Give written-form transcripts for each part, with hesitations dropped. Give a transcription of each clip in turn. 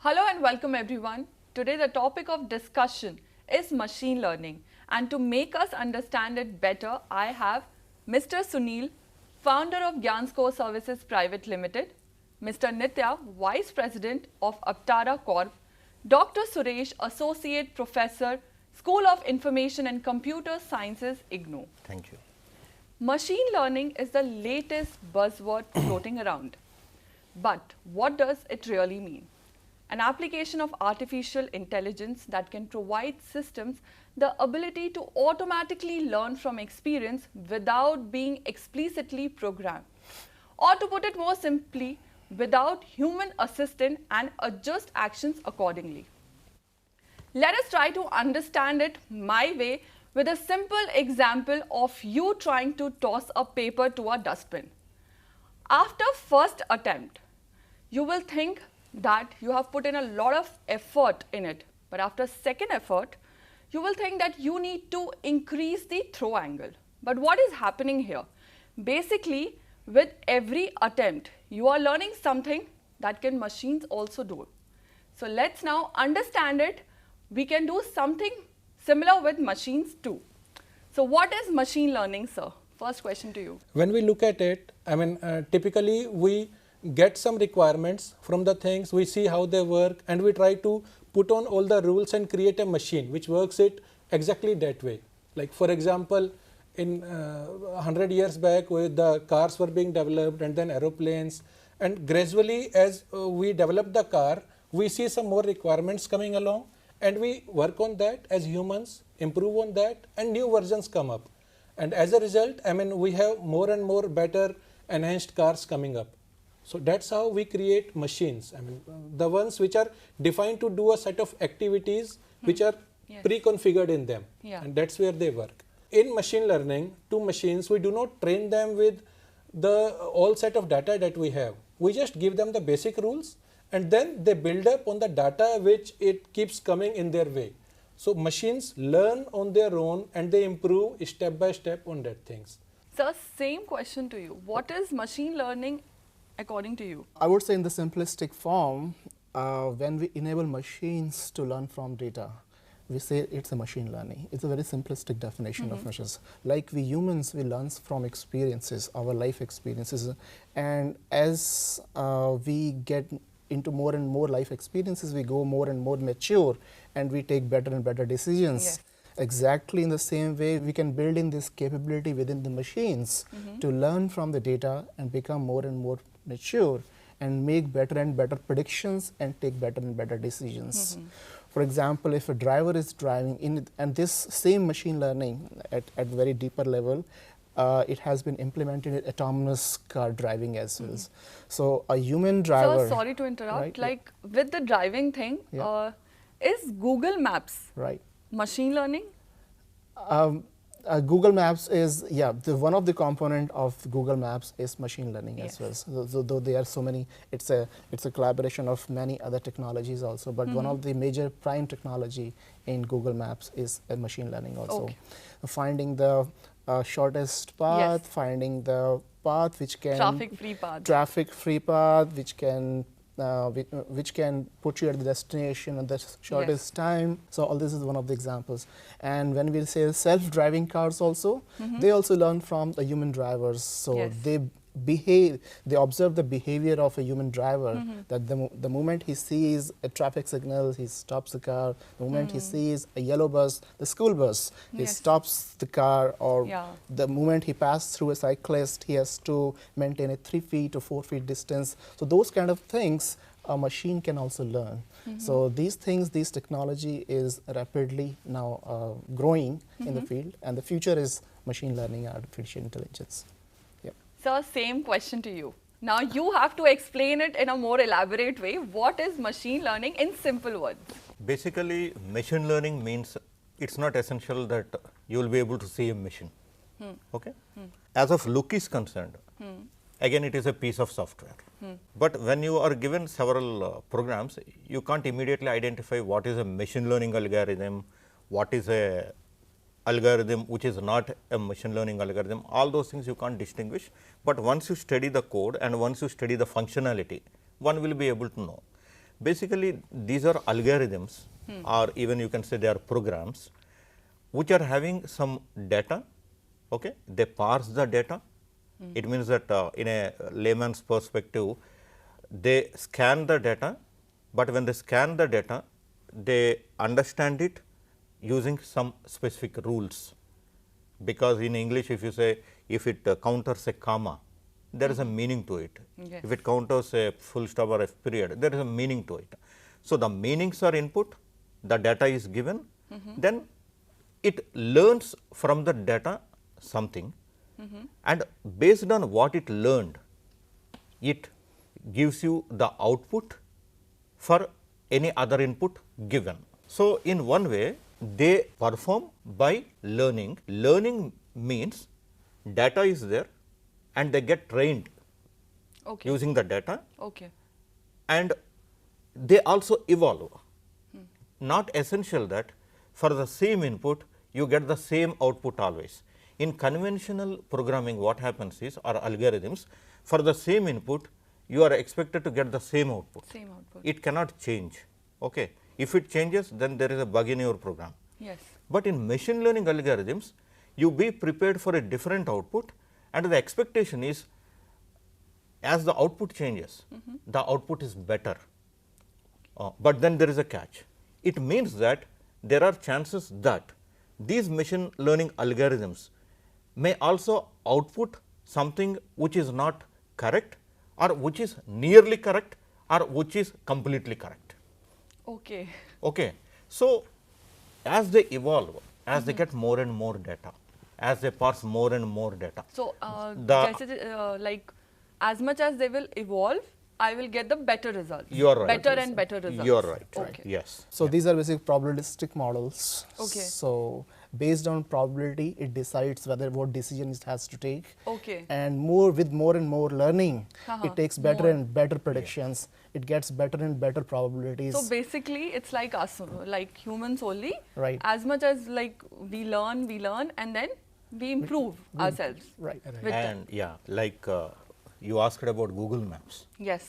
Hello and welcome everyone. Today the topic of discussion is machine learning, and to make us understand it better, I have Mr. Sunil, founder of Gyanscore Services Private Limited, Mr. Nitya, Vice President of Aptara Corp, Dr. Suresh, Associate Professor, School of Information and Computer Sciences, IGNOU. Thank you. Machine learning is the latest buzzword floating around. But what does it really mean? An application of artificial intelligence that can provide systems the ability to automatically learn from experience without being explicitly programmed. Or to put it more simply, without human assistance and adjust actions accordingly. Let us try to understand it my way with a simple example of you trying to toss a paper to a dustbin. After first attempt, you will think that you have put in a lot of effort in it, but after second effort, you will think that you need to increase the throw angle. But what is happening here? Basically, with every attempt, you are learning something that can machines also do. So let's now understand it. We can do something similar with machines too. So what is machine learning, sir? First question to you. When we look at it, typically we get some requirements from the things, we see how they work, and we try to put on all the rules and create a machine which works it exactly that way. Like for example, in 100 years back, where the cars were being developed and then aeroplanes, and gradually as we develop the car, we see some more requirements coming along, and we work on that as humans, improve on that, and new versions come up. And as a result, we have more and more better enhanced cars coming up. So that's how we create machines. The ones which are defined to do a set of activities which are pre-configured in them, and that's where they work. In machine learning, to machines, we do not train them with the all set of data that we have. We just give them the basic rules, and then they build up on the data which it keeps coming in their way. So machines learn on their own and they improve step by step on that things. Sir, same question to you. What is machine learning according to you? I would say in the simplistic form, when we enable machines to learn from data, we say it's a machine learning. It's a very simplistic definition of machines. Like we humans, we learn from experiences, our life experiences, and as we get into more and more life experiences, we go more and more mature and we take better and better decisions. Yes. Exactly in the same way, we can build in this capability within the machines to learn from the data and become more and more mature and make better and better predictions and take better and better decisions. For example, if a driver is driving in, and this same machine learning at very deeper level, it has been implemented in autonomous car driving as well. So a human driver. Sir, sorry to interrupt. Right, like with the driving thing, is Google Maps machine learning? Google Maps is, one of the component of Google Maps is machine learning as well. So though there are so many, it's a collaboration of many other technologies also, but one of the major prime technology in Google Maps is machine learning also. Finding the shortest path, finding the path which can traffic-free path, which can put you at the destination in the shortest time. So all this is one of the examples. And when we say self-driving cars also, they also learn from the human drivers. So they observe the behavior of a human driver, that the moment he sees a traffic signal, he stops the car. The moment he sees a yellow bus, the school bus, he stops the car. Or the moment he passes through a cyclist, he has to maintain a 3 feet to 4 feet distance. So those kind of things a machine can also learn. So these things, this technology is rapidly now growing in the field, and the future is machine learning, artificial intelligence. Sir, same question to you. Now you have to explain it in a more elaborate way. What is machine learning in simple words? Basically, machine learning means it's not essential that you will be able to see a machine. Okay? As of look is concerned, again it is a piece of software. But when you are given several programs, you can't immediately identify what is a machine learning algorithm, what is a algorithm which is not a machine learning algorithm. All those things you can't distinguish, but once you study the code and once you study the functionality, one will be able to know. Basically, these are algorithms or even you can say they are programs which are having some data. Okay. They parse the data. It means that in a layman's perspective, they scan the data, but when they scan the data, they understand it using some specific rules. Because in English, if you say if it counters a comma, there is a meaning to it. Yes. If it counters a full stop or a period, there is a meaning to it. So, the meanings are input, the data is given, then it learns from the data something, and based on what it learned, it gives you the output for any other input given. So, in one way they perform by learning. Learning means data is there and they get trained Okay. using the data, Okay. and they also evolve. Not essential that for the same input you get the same output always. In conventional programming, what happens is, or algorithms, for the same input you are expected to get the same output. Same output. It cannot change. Okay. If it changes, then there is a bug in your program. Yes. But in machine learning algorithms, you be prepared for a different output, and the expectation is as the output changes, the output is better. But then there is a catch. It means that there are chances that these machine learning algorithms may also output something which is not correct, or which is nearly correct, or which is completely correct. Okay. Okay. So, as they evolve, as they get more and more data, as they parse more and more data. So, The- like as much as they will evolve, I will get the better results. You are right. Better and better results. You are right. Okay. Yes. So these are basic probabilistic models. Okay. So based on probability, it decides whether what decision it has to take. Okay. And with more and more learning, it takes better More. and better predictions. It gets better and better probabilities. So basically, it's like us, like humans only. Right. As much as like we learn, and then we improve ourselves. Right. With that. And yeah, like you asked about Google Maps. Yes.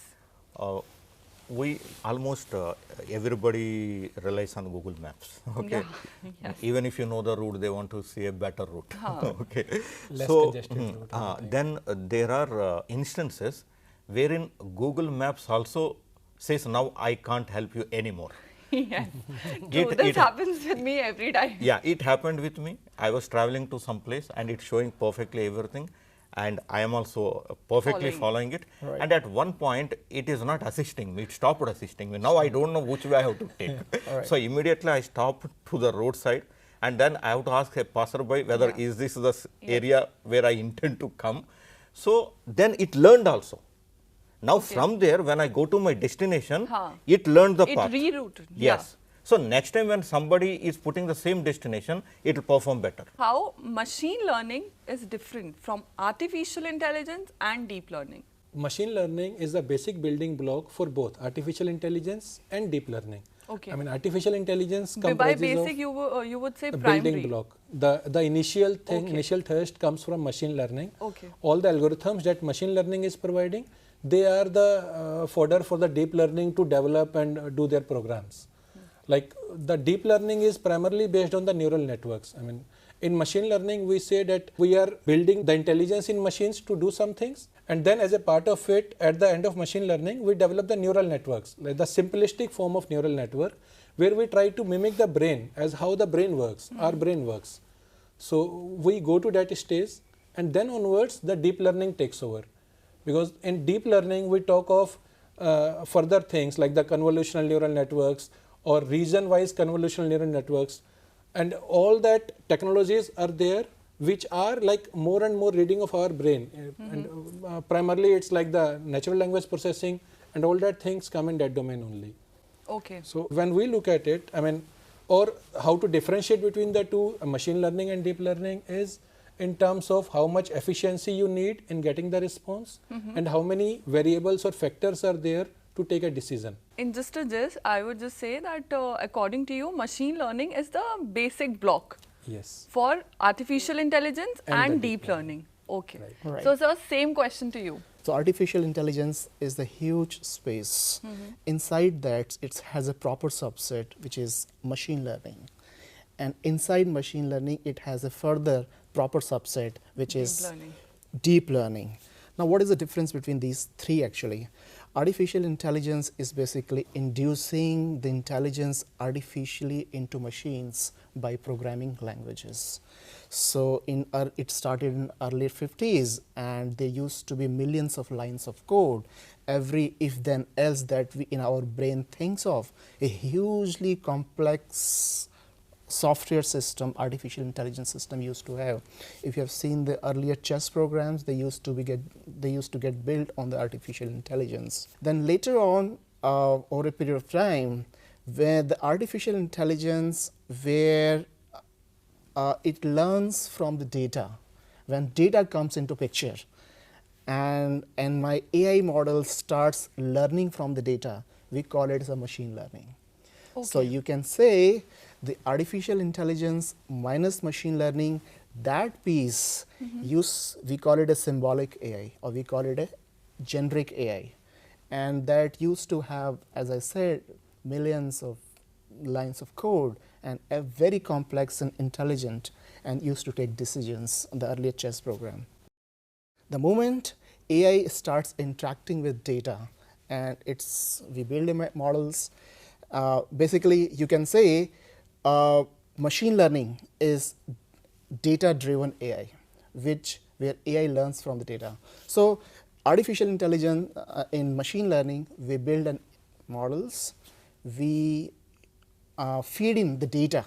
We almost everybody relies on Google Maps. Okay. Yeah. Yes. Even if you know the route, they want to see a better route. Okay. Less So congested route, I think. then there are instances wherein Google Maps also says, now I can't help you anymore. Yes. True. This happens with me every time. Yeah, it happened with me. I was traveling to some place and it's showing perfectly everything, and I am also perfectly following it. Right. And at one point, it is not assisting me, it stopped assisting me. Now I don't know which way I have to take. Right. So immediately I stopped to the roadside, and then I have to ask a passerby whether is this the area where I intend to come. So then it learned also. Now from there, when I go to my destination, it learned the path. It rerouted. Yes. So next time when somebody is putting the same destination, it will perform better. How machine learning is different from artificial intelligence and deep learning. Machine learning is the basic building block for both artificial intelligence and deep learning. Okay. I mean, artificial intelligence By comprises basic, of you would say the primary. building block. The initial thing, Okay. initial thrust comes from machine learning. Okay. All the algorithms that machine learning is providing, they are the fodder for the deep learning to develop and do their programs. Like the deep learning is primarily based on the neural networks. I mean, in machine learning, we say that we are building the intelligence in machines to do some things, and then as a part of it, at the end of machine learning, we develop the neural networks, like the simplistic form of neural network, where we try to mimic the brain as how the brain works, our brain works. So we go to that stage, and then onwards, the deep learning takes over. Because in deep learning, we talk of further things like the convolutional neural networks or region-wise convolutional neural networks, and all that technologies are there which are like more and more reading of our brain. And primarily, it's like the natural language processing, and all that things come in that domain only. Okay. So when we look at it, I mean, or how to differentiate between the two, machine learning and deep learning, is in terms of how much efficiency you need in getting the response and how many variables or factors are there to take a decision. In just a gist, I would just say that according to you, machine learning is the basic block Yes. for artificial intelligence And and the deep deep learning. Okay. Right. So, sir, same question to you. So artificial intelligence is the huge space. Inside that, it has a proper subset, which is machine learning. And inside machine learning, it has a further proper subset, which Deep is learning. deep learning. Now, what is the difference between these three actually? Artificial intelligence is basically inducing the intelligence artificially into machines by programming languages. So it started in early 50s, and there used to be millions of lines of code. Every if then else that we in our brain thinks of, a hugely complex software system, artificial intelligence system used to have. If you have seen the earlier chess programs, they used to get built on the artificial intelligence. Then later on, over a period of time, where the artificial intelligence, where it learns from the data, when data comes into picture, and my AI model starts learning from the data, we call it as a machine learning. So you can say the artificial intelligence minus machine learning, that piece, we call it a symbolic AI, or we call it a generic AI. And that used to have, as I said, millions of lines of code and a very complex and intelligent, and used to take decisions on the earlier chess program. The moment AI starts interacting with data, and we build models, basically you can say machine learning is data-driven AI, where AI learns from the data. So artificial intelligence in machine learning, we build models, we feed in the data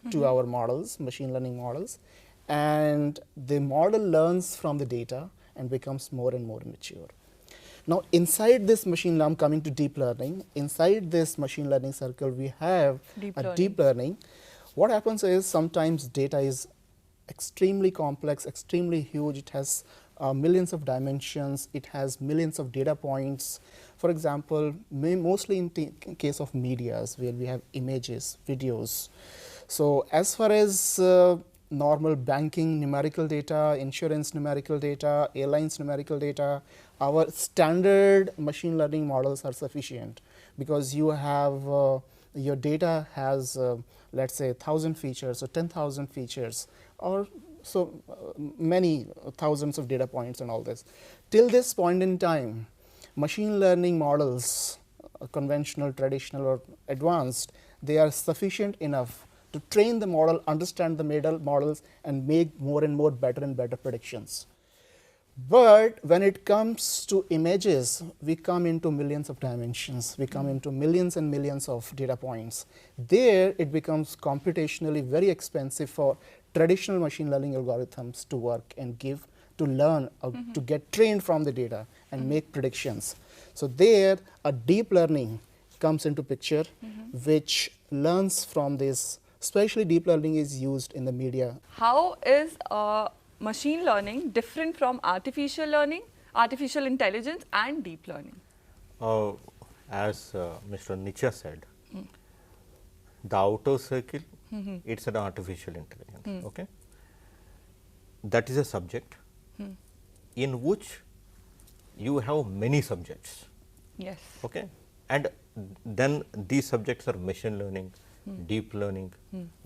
to our models, machine learning models, and the model learns from the data and becomes more and more mature. Now, inside this machine learning, coming to deep learning, inside this machine learning circle, we have deep learning. What happens is sometimes data is extremely complex, extremely huge. It has millions of dimensions. It has millions of data points. For example, mostly in case of medias, where we have images, videos. So as far as normal banking numerical data, insurance numerical data, airlines numerical data, our standard machine learning models are sufficient, because you have your data has let's say 1,000 features or 10,000 features, or so many thousands of data points and all this. Till this point in time, machine learning models, conventional, traditional, or advanced, they are sufficient enough to train the model, understand the models, and make more and more better and better predictions. But when it comes to images, we come into millions of dimensions. We come into millions and millions of data points. There, it becomes computationally very expensive for traditional machine learning algorithms to work and to learn, to get trained from the data and make predictions. So there, a deep learning comes into picture, which learns from this. Especially deep learning is used in the media. How is machine learning different from artificial learning, artificial intelligence, and deep learning? As Mr. Nietzsche said, the outer circle, it's an artificial intelligence. Okay, that is a subject in which you have many subjects. Yes. Okay, and then these subjects are machine learning, deep learning,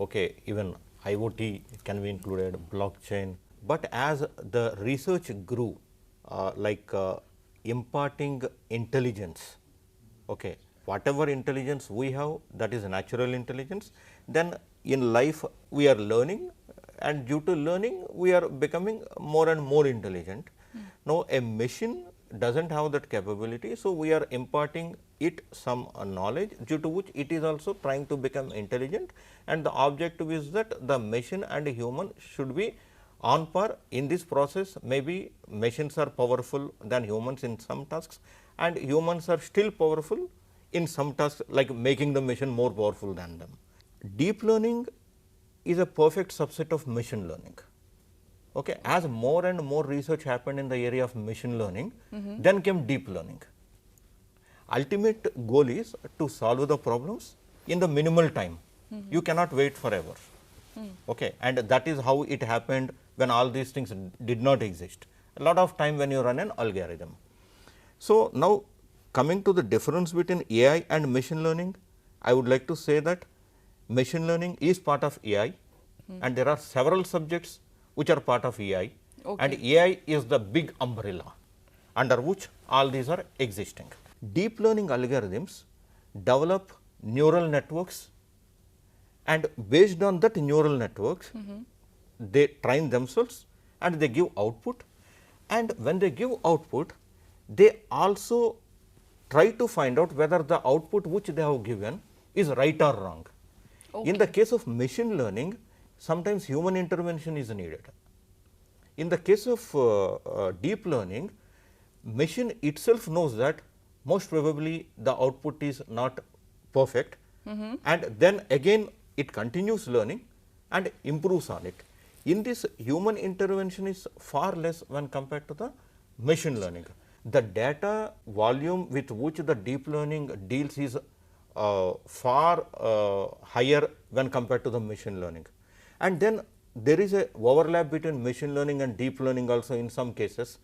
okay, even IoT can be included, blockchain. But as the research grew, imparting intelligence, okay, whatever intelligence we have, that is natural intelligence, then in life we are learning, and due to learning we are becoming more and more intelligent. Now, a machine does not have that capability, so we are imparting it some knowledge, due to which it is also trying to become intelligent, and the objective is that the machine and a human should be on par in this process. Maybe machines are powerful than humans in some tasks, and humans are still powerful in some tasks, like making the machine more powerful than them. Deep learning is a perfect subset of machine learning. Okay, as more and more research happened in the area of machine learning, then came deep learning. Ultimate goal is to solve the problems in the minimal time. You cannot wait forever. Okay, and that is how it happened when all these things did not exist. A lot of time when you run an algorithm. So, now coming to the difference between AI and machine learning, I would like to say that machine learning is part of AI and there are several subjects which are part of AI and AI is the big umbrella under which all these are existing. Deep learning algorithms develop neural networks and based on that neural networks, they train themselves and they give output, and when they give output, they also try to find out whether the output which they have given is right or wrong. In the case of machine learning, sometimes human intervention is needed. In the case of deep learning, machine itself knows that most probably the output is not perfect, and then again it continues learning and improves on it. In this, human intervention is far less when compared to the machine learning. The data volume with which the deep learning deals is far higher when compared to the machine learning. And then there is a overlap between machine learning and deep learning also in some cases,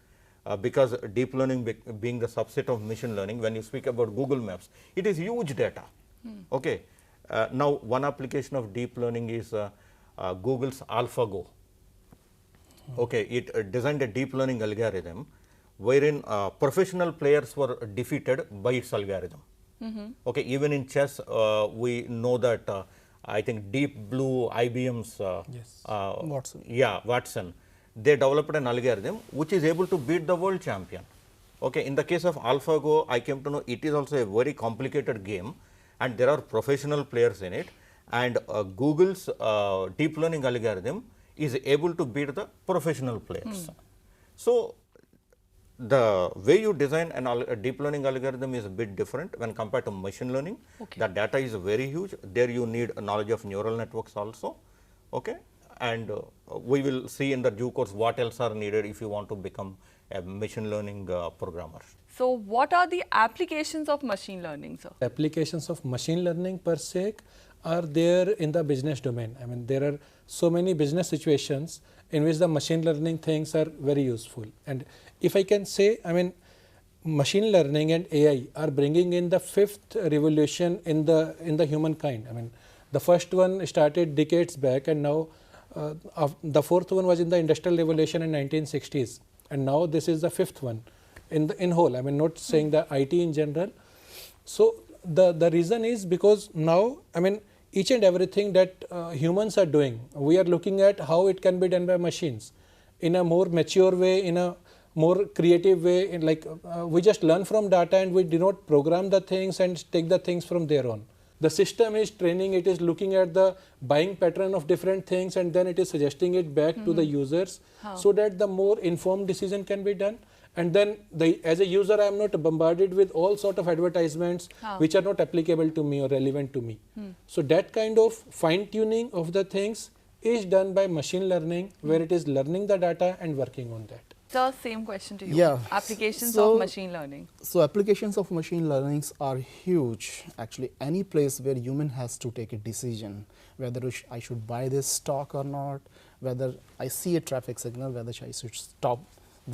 because deep learning being the subset of machine learning. When you speak about Google Maps, it is huge data. Okay. Now, one application of deep learning is Google's AlphaGo. Okay, it designed a deep learning algorithm wherein professional players were defeated by its algorithm. Okay, even in chess, we know that I think Deep Blue, IBM's Watson. Yeah, Watson, they developed an algorithm which is able to beat the world champion. Okay, in the case of AlphaGo, I came to know it is also a very complicated game and there are professional players in it, and Google's deep learning algorithm is able to beat the professional players. So, the way you design a deep learning algorithm is a bit different when compared to machine learning. The data is very huge. There you need a knowledge of neural networks also. Okay. And we will see in the due course what else are needed if you want to become a machine learning programmer. So, what are the applications of machine learning, sir? Applications of machine learning per se are there in the business domain. I mean, there are so many business situations in which the machine learning things are very useful. And if I can say, I mean, machine learning and AI are bringing in the fifth revolution in the humankind. I mean, the first one started decades back, and now the fourth one was in the industrial revolution in 1960s, and now this is the fifth one in whole. I mean, not saying the IT in general. So the reason is because now, I mean, each and everything that humans are doing, we are looking at how it can be done by machines in a more mature way, in a more creative way. In like we just learn from data and we do not program the things and take the things from there on. The system is training, it is looking at the buying pattern of different things and then it is suggesting it back to the users so that the more informed decision can be done. And then as a user, I am not bombarded with all sort of advertisements which are not applicable to me or relevant to me. So that kind of fine tuning of the things is done by machine learning, where it is learning the data and working on that. Sir, same question to you. Yeah. Applications of machine learning. So applications of machine learning are huge. Actually, any place where human has to take a decision, whether I should buy this stock or not, whether I see a traffic signal, whether I should stop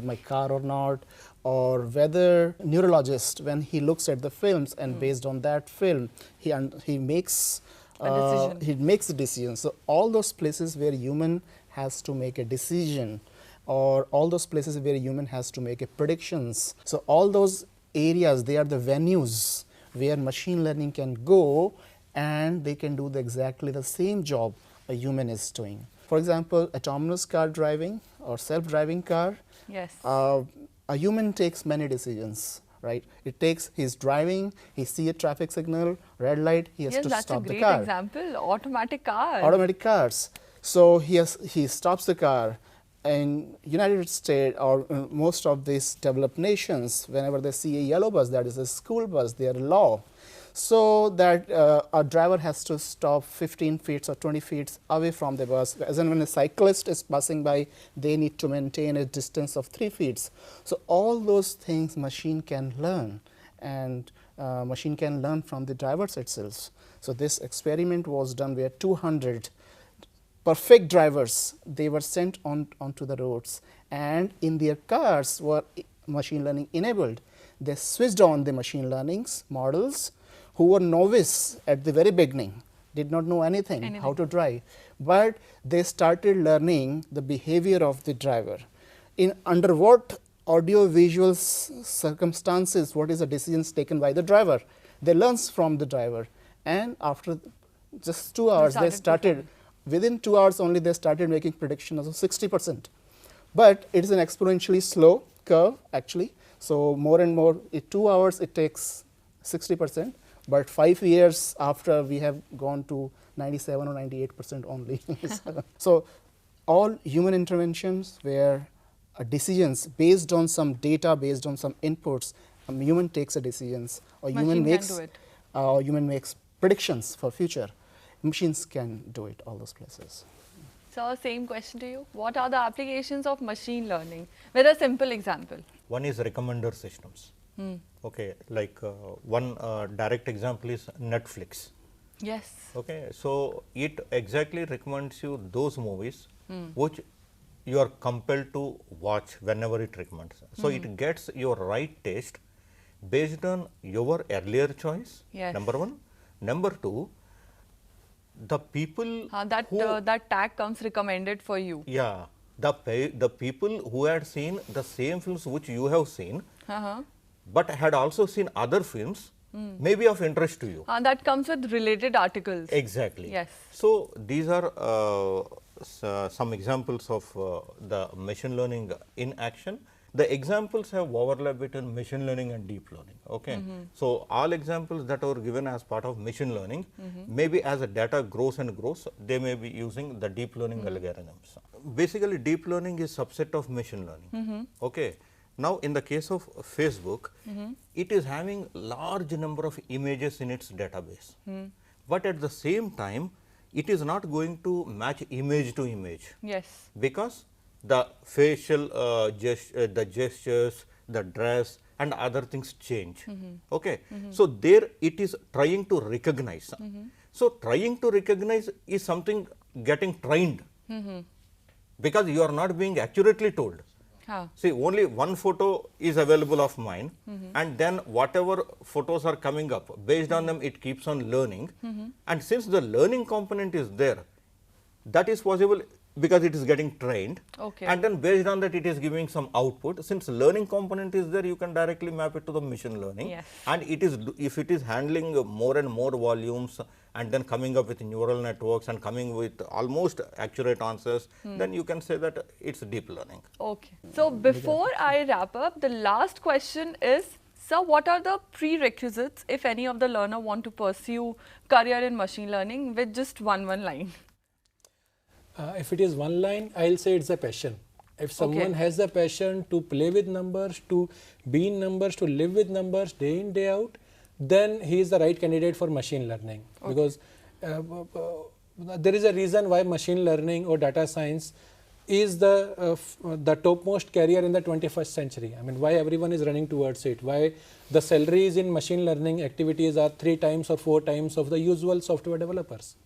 my car or not, or whether neurologist, when he looks at the films and based on that film, he makes a decision. So all those places where human has to make a decision, or all those places where human has to make a predictions. So all those areas, they are the venues where machine learning can go and they can do exactly the same job a human is doing. For example, autonomous car driving or self-driving car. Yes. A human takes many decisions, right? He's driving, he sees a traffic signal, red light, he has to stop the car. Yes, that's a great example. Automatic cars. Automatic cars. So he stops the car. In United States or most of these developed nations, whenever they see a yellow bus, that is a school bus, they are law. So that a driver has to stop 15 feet or 20 feet away from the bus. As in when a cyclist is passing by, they need to maintain a distance of 3 feet. So all those things machine can learn, and machine can learn from the drivers itself. So this experiment was done where 200 perfect drivers, they were sent onto the roads, and in their cars were machine learning enabled. they switched on the machine learning models who were novice at the very beginning, did not know anything how to drive, but they started learning the behavior of the driver. In under what audio visual circumstances, what is the decisions taken by the driver, they learn from the driver, and after just 2 hours they started within 2 hours only they started making predictions of 60%. But it is an exponentially slow curve actually. So, more and more in 2 hours it takes 60%, but 5 years after we have gone to 97 or 98% only. So, all human interventions where decisions based on some data, based on some inputs, a human takes a decisions or human makes predictions for future. Machines can do it all those places. So, same question to you. What are the applications of machine learning? With a simple example. One is recommender systems. Okay, like one direct example is Netflix. Yes. Okay, so it exactly recommends you those movies which you are compelled to watch whenever it recommends. So, it gets your right taste based on your earlier choice, number one. Number two, the people that tag comes recommended for you. Yeah, the people who had seen the same films which you have seen, but had also seen other films, may be of interest to you. That comes with related articles. Exactly. Yes. So, these are some examples of the machine learning in action. The examples have overlap between machine learning and deep learning. Okay. So, all examples that are given as part of machine learning, maybe as the data grows and grows, they may be using the deep learning algorithms. Basically, deep learning is subset of machine learning. Okay. Now, in the case of Facebook, it is having large number of images in its database, but at the same time, it is not going to match image to image. Yes. Because the facial the gestures, the dress and other things change. Okay. So, there it is trying to recognize. So, trying to recognize is something getting trained, because you are not being accurately told. See, only one photo is available of mine, and then whatever photos are coming up, based on them it keeps on learning, and since the learning component is there, that is possible because it is getting trained, and then based on that it is giving some output. Since learning component is there, you can directly map it to the machine learning, and it is, if it is handling more and more volumes and then coming up with neural networks and coming with almost accurate answers, then you can say that it is deep learning. Okay. So, before I wrap up, the last question is, sir, what are the prerequisites if any of the learner want to pursue career in machine learning with just one line? If it is one line, I will say it is a passion. If someone has the passion to play with numbers, to be in numbers, to live with numbers day in, day out, then he is the right candidate for machine learning. Because there is a reason why machine learning or data science is the topmost career in the 21st century. I mean, why everyone is running towards it, why the salaries in machine learning activities are 3 times or 4 times of the usual software developers.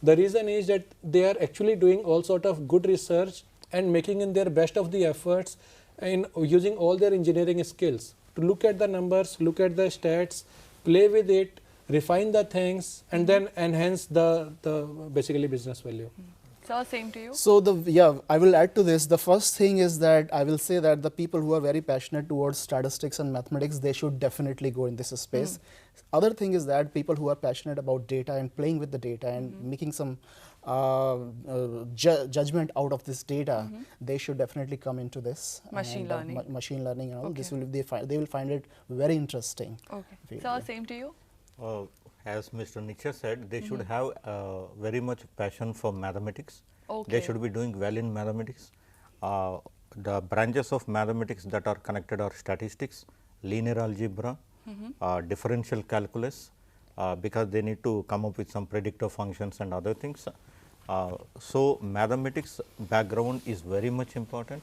The reason is that they are actually doing all sort of good research and making in their best of the efforts in using all their engineering skills to look at the numbers, look at the stats, play with it, refine the things, and then enhance the basically business value. So, same to you. So, I will add to this. The first thing is that I will say that the people who are very passionate towards statistics and mathematics, they should definitely go in this space. Other thing is that people who are passionate about data and playing with the data and making some judgment out of this data, they should definitely come into this machine learning. Machine learning and all. This will they will find it very interesting. Okay. So, same to you. As Mr. Niche said, they should have very much passion for mathematics. They should be doing well in mathematics. The branches of mathematics that are connected are statistics, linear algebra, differential calculus, because they need to come up with some predictive functions and other things. So, mathematics background is very much important.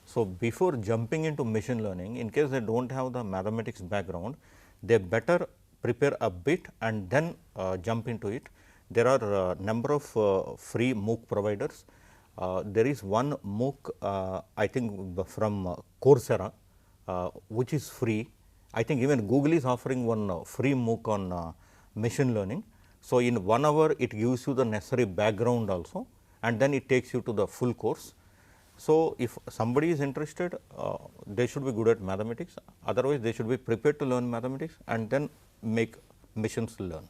So, before jumping into machine learning, in case they do not have the mathematics background, they better prepare a bit and then jump into it. There are number of free MOOC providers. There is one MOOC I think from Coursera, which is free, I think even Google is offering one free MOOC on machine learning. So, in 1 hour it gives you the necessary background also, and then it takes you to the full course. So, if somebody is interested, they should be good at mathematics, otherwise they should be prepared to learn mathematics and then make machines learn.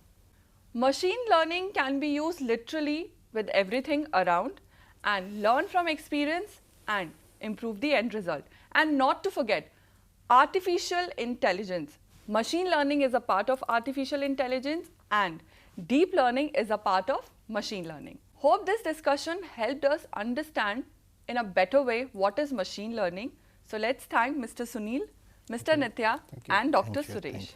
Machine learning can be used literally with everything around and learn from experience and improve the end result. And not to forget, artificial intelligence. Machine learning is a part of artificial intelligence and deep learning is a part of machine learning. Hope this discussion helped us understand in a better way what is machine learning. So let's thank Mr. Sunil, Mr. Nitya and Dr. Suresh.